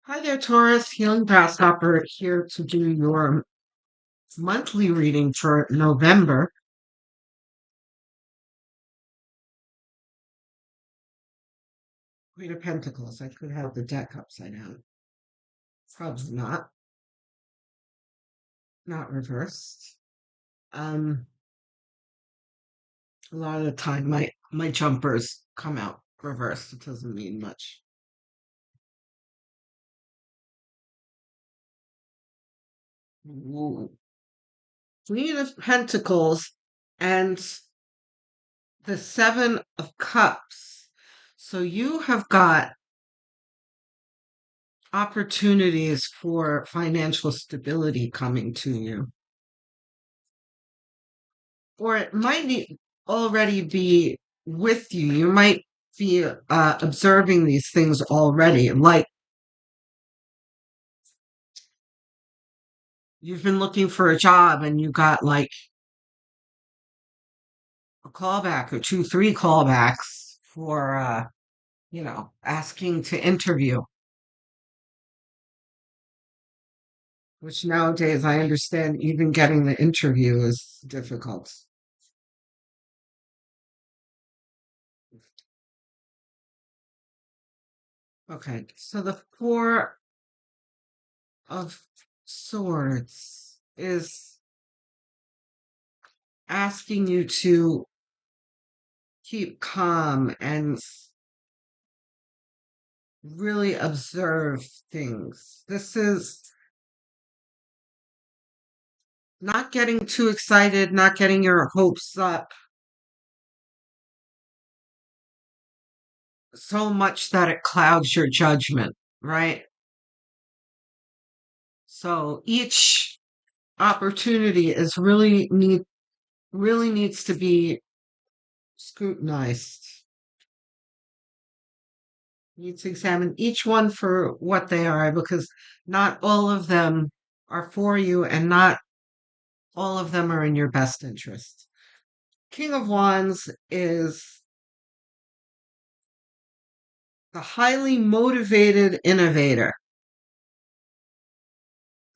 Hi there, Taurus. Young Grasshopper here to do your monthly reading for November. Queen of Pentacles. I could have the deck upside down. Probably not. Not reversed. Um, a lot of the time my jumpers come out reversed. It doesn't mean much. Ooh. Queen of Pentacles and the Seven of Cups. So you have got opportunities for financial stability coming to you. Or it might already be with you. You might be observing these things already. Like you've been looking for a job and you got like a callback or two, three callbacks for, asking to interview, which nowadays I understand even getting the interview is difficult. Okay, so the Four of Swords is asking you to keep calm and really observe things. This is not getting too excited, not getting your hopes up so much that it clouds your judgment, right? So each opportunity is really needs to be scrutinized. You need to examine each one for what they are because not all of them are for you and not all of them are in your best interest. King of Wands is the highly motivated innovator.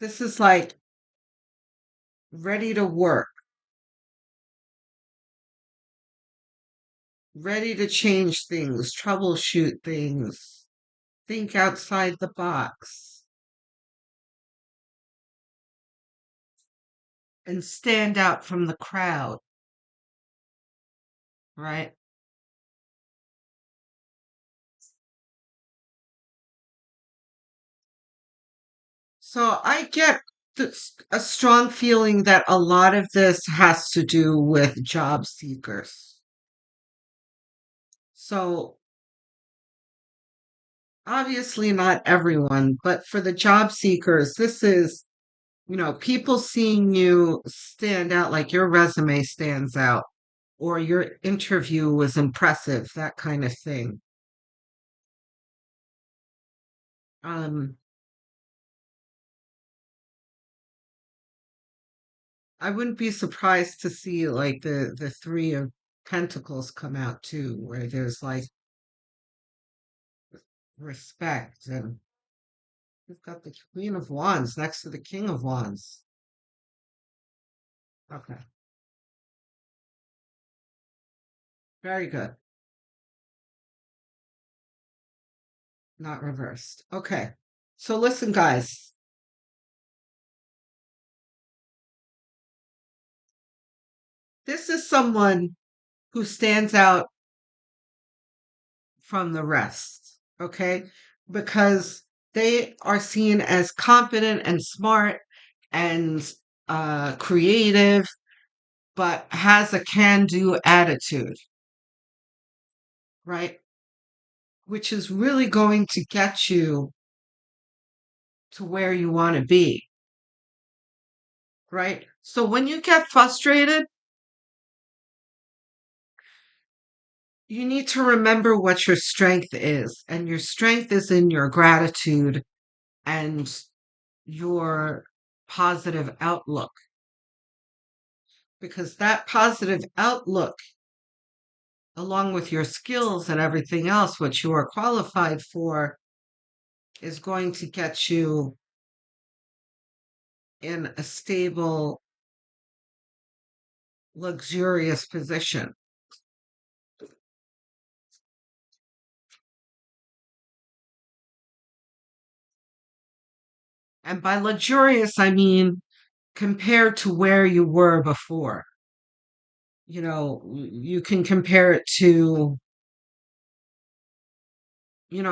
This is like ready to work, ready to change things, troubleshoot things, think outside the box, and stand out from the crowd, right? So I get a strong feeling that a lot of this has to do with job seekers. So obviously not everyone, but for the job seekers, this is, people seeing you stand out, like your resume stands out, or your interview was impressive, that kind of thing. Um, I wouldn't be surprised to see like the Three of Pentacles come out too, where there's like respect, and you've got the Queen of Wands next to the King of Wands. Okay, very good. Not reversed. Okay. So listen, guys, this is someone who stands out from the rest, okay? Because they are seen as confident and smart and creative, but has a can do attitude, right? Which is really going to get you to where you want to be, right? So when you get frustrated, you need to remember what your strength is. And your strength is in your gratitude and your positive outlook. Because that positive outlook, along with your skills and everything else, what you are qualified for, is going to get you in a stable, luxurious position. And by luxurious, I mean compared to where you were before. You can compare it to,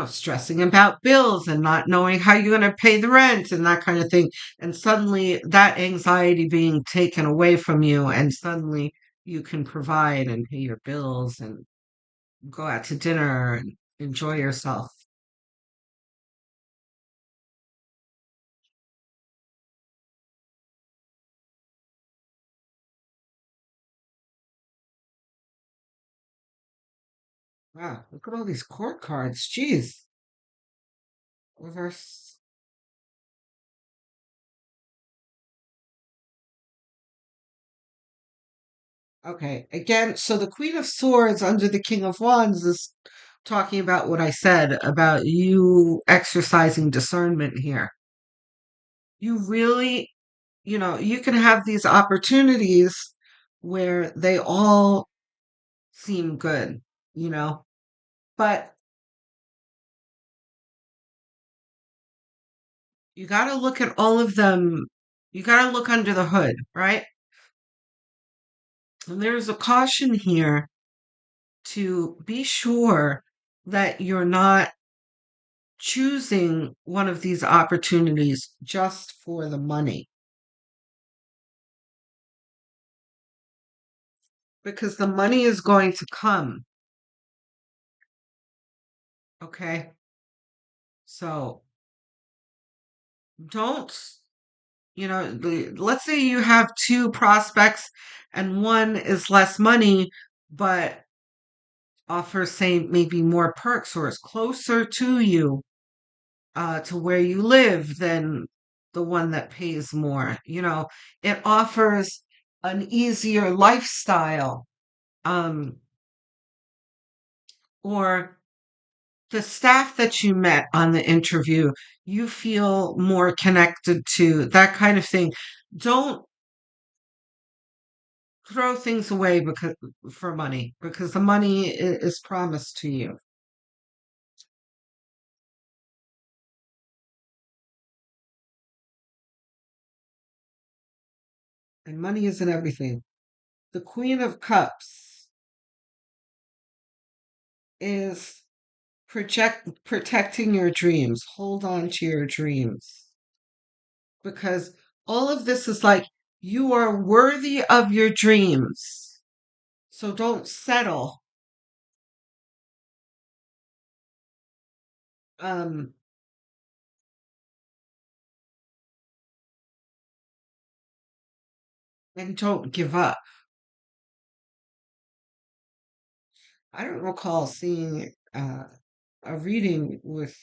stressing about bills and not knowing how you're going to pay the rent and that kind of thing. And suddenly that anxiety being taken away from you, and suddenly you can provide and pay your bills and go out to dinner and enjoy yourself. Wow, look at all these court cards. Jeez. Reverse. Okay, again, so the Queen of Swords under the King of Wands is talking about what I said about you exercising discernment here. You really, you can have these opportunities where they all seem good, you know, but you got to look at all of them. You got to look under the hood, right? And there's a caution here to be sure that you're not choosing one of these opportunities just for the money, because the money is going to come. Okay. So don't, let's say you have two prospects and one is less money, but offers, say, maybe more perks or is closer to you, to where you live than the one that pays more. It offers an easier lifestyle. Um, or the staff that you met on the interview, you feel more connected to, that kind of thing. Don't throw things away because for money, because the money is promised to you, and money isn't everything. The Queen of Cups is protecting your dreams. Hold on to your dreams, because all of this is like you are worthy of your dreams. So don't settle. Um, and don't give up. I don't recall seeing a reading with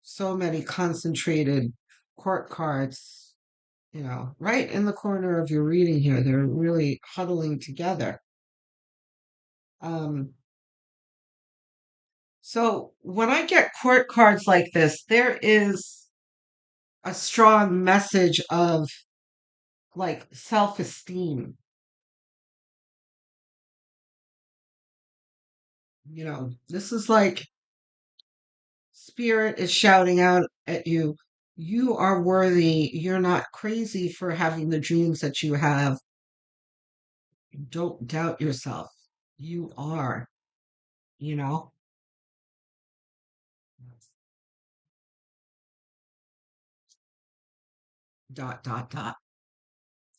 so many concentrated court cards, right in the corner of your reading here. They're really huddling together. Um, so when I get court cards like this, there is a strong message of like self-esteem. This is like spirit is shouting out at you. You are worthy. You're not crazy for having the dreams that you have. Don't doubt yourself. You are, you know, dot, dot, dot,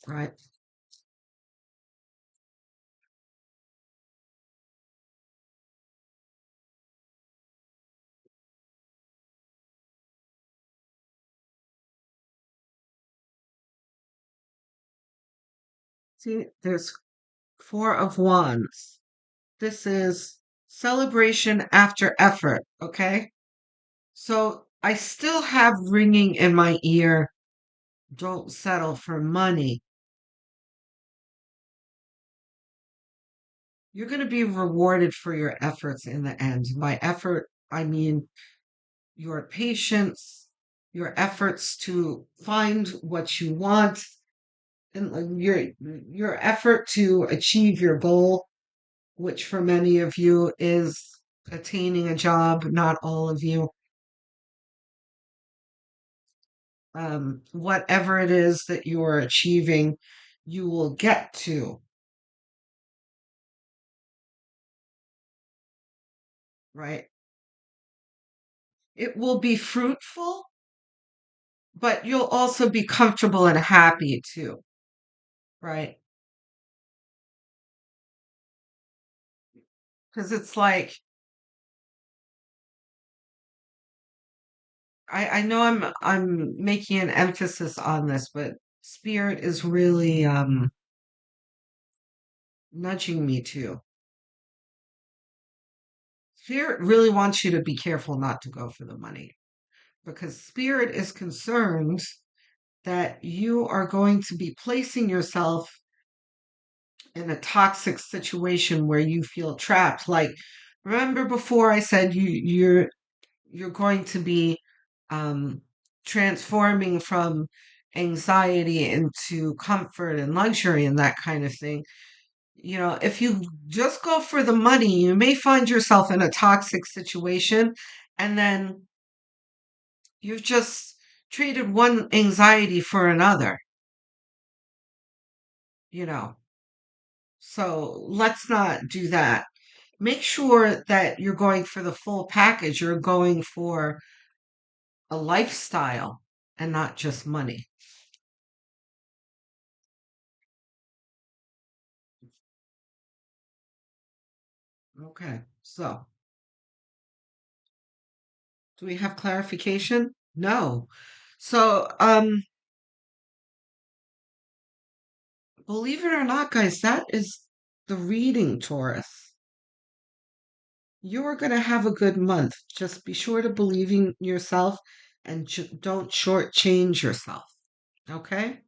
right? See, there's Four of Wands. This is celebration after effort, okay? So I still have ringing in my ear, don't settle for money. You're going to be rewarded for your efforts in the end. By effort, I mean your patience, your efforts to find what you want, and your effort to achieve your goal, which for many of you is attaining a job, not all of you. Whatever it is that you are achieving, you will get to, right? It will be fruitful, but you'll also be comfortable and happy too, right? Because it's like, I know I'm making an emphasis on this, but spirit is really nudging me to. Spirit really wants you to be careful not to go for the money, because spirit is concerned that you are going to be placing yourself in a toxic situation where you feel trapped. Like, remember before I said you're going to be um, transforming from anxiety into comfort and luxury and that kind of thing. You know, if you just go for the money, you may find yourself in a toxic situation, and then you've just treated one anxiety for another, you know. So let's not do that. Make sure that you're going for the full package. You're going for a lifestyle and not just money. Okay, so do we have clarification? No. So, believe it or not, guys, that is the reading, Taurus. You are going to have a good month. Just be sure to believe in yourself and don't shortchange yourself. Okay?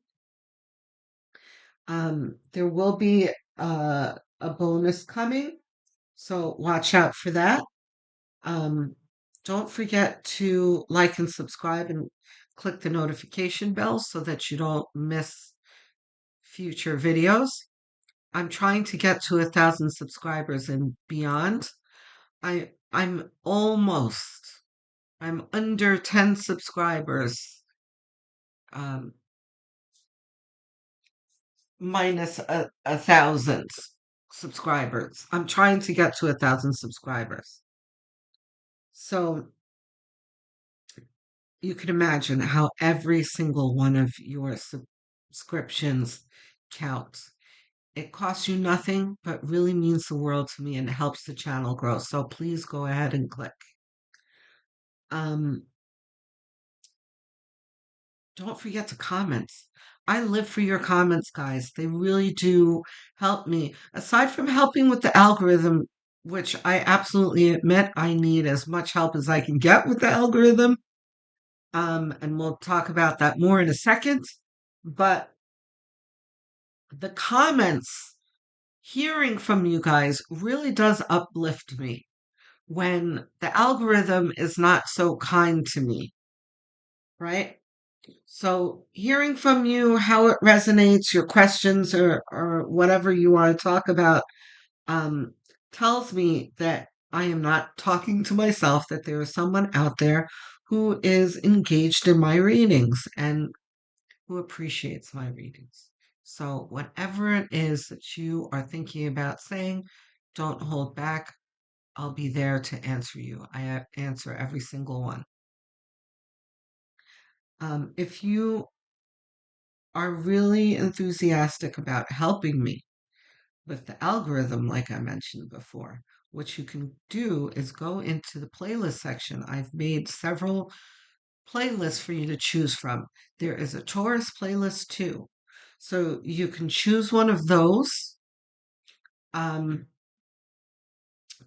There will be a bonus coming, so watch out for that. Um, don't forget to like and subscribe and click the notification bell so that you don't miss future videos. I'm trying to get to 1,000 subscribers and beyond. I'm almost. I'm under 10 subscribers, um, minus a thousand subscribers. I'm trying to get to 1,000 subscribers. So you can imagine how every single one of your subscriptions counts. It costs you nothing, but really means the world to me and helps the channel grow. So please go ahead and click. Um, don't forget to comment. I live for your comments, guys. They really do help me. Aside from helping with the algorithm, which I absolutely admit I need as much help as I can get with the algorithm. And we'll talk about that more in a second. But the comments, hearing from you guys really does uplift me when the algorithm is not so kind to me, right? So hearing from you how it resonates, your questions or whatever you want to talk about, um, tells me that I am not talking to myself, that there is someone out there who is engaged in my readings and who appreciates my readings. So whatever it is that you are thinking about saying, don't hold back. I'll be there to answer you. I answer every single one. If you are really enthusiastic about helping me with the algorithm, like I mentioned before, what you can do is go into the playlist section. I've made several playlists for you to choose from. There is a Taurus playlist too. So you can choose one of those, um,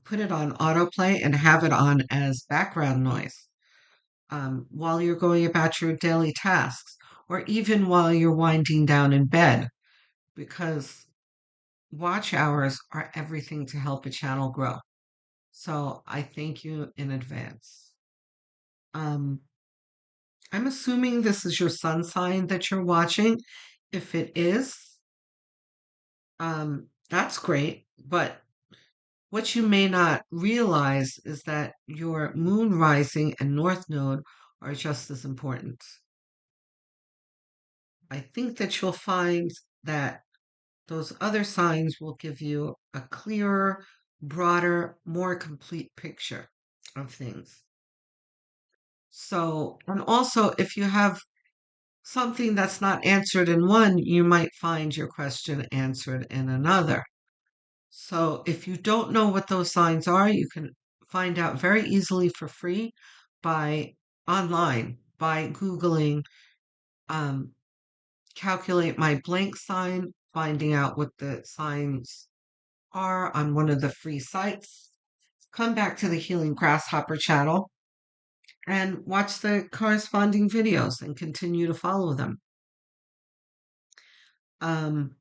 put it on autoplay, and have it on as background noise, while you're going about your daily tasks, or even while you're winding down in bed, because watch hours are everything to help a channel grow. So I thank you in advance. Um, I'm assuming this is your sun sign that you're watching. If it is, that's great. But what you may not realize is that your moon rising and north node are just as important. I think that you'll find that those other signs will give you a clearer, broader, more complete picture of things. So, and also if you have something that's not answered in one, you might find your question answered in another. So if you don't know what those signs are, you can find out very easily for free by online, by Googling, um, calculate my blank sign, finding out what the signs are on one of the free sites. Come back to the Healing Grasshopper channel and watch the corresponding videos and continue to follow them. Um,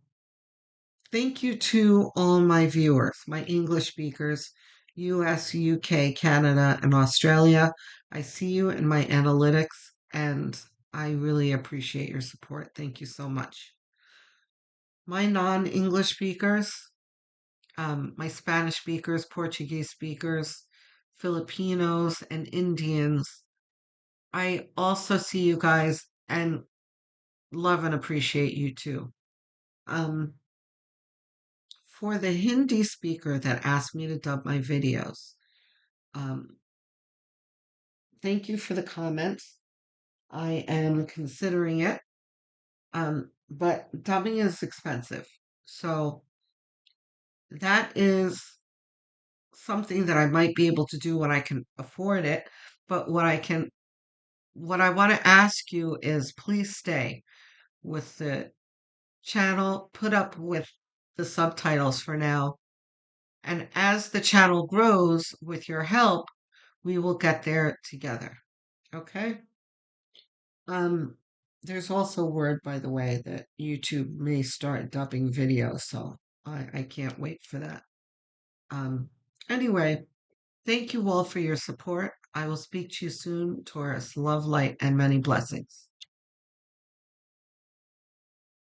Thank you to all my viewers, my English speakers, US, UK, Canada, and Australia. I see you in my analytics and I really appreciate your support. Thank you so much. My non English speakers, my Spanish speakers, Portuguese speakers, Filipinos, and Indians, I also see you guys and love and appreciate you too. Um, for the Hindi speaker that asked me to dub my videos, um, thank you for the comments. I am considering it, but dubbing is expensive. So that is something that I might be able to do when I can afford it. But what I want to ask you is please stay with the channel, put up with the subtitles for now. And as the channel grows with your help, we will get there together. Okay? Um, there's also word, by the way, that YouTube may start dubbing videos, so I can't wait for that. Um, anyway, thank you all for your support. I will speak to you soon, Taurus. Love, light, and many blessings.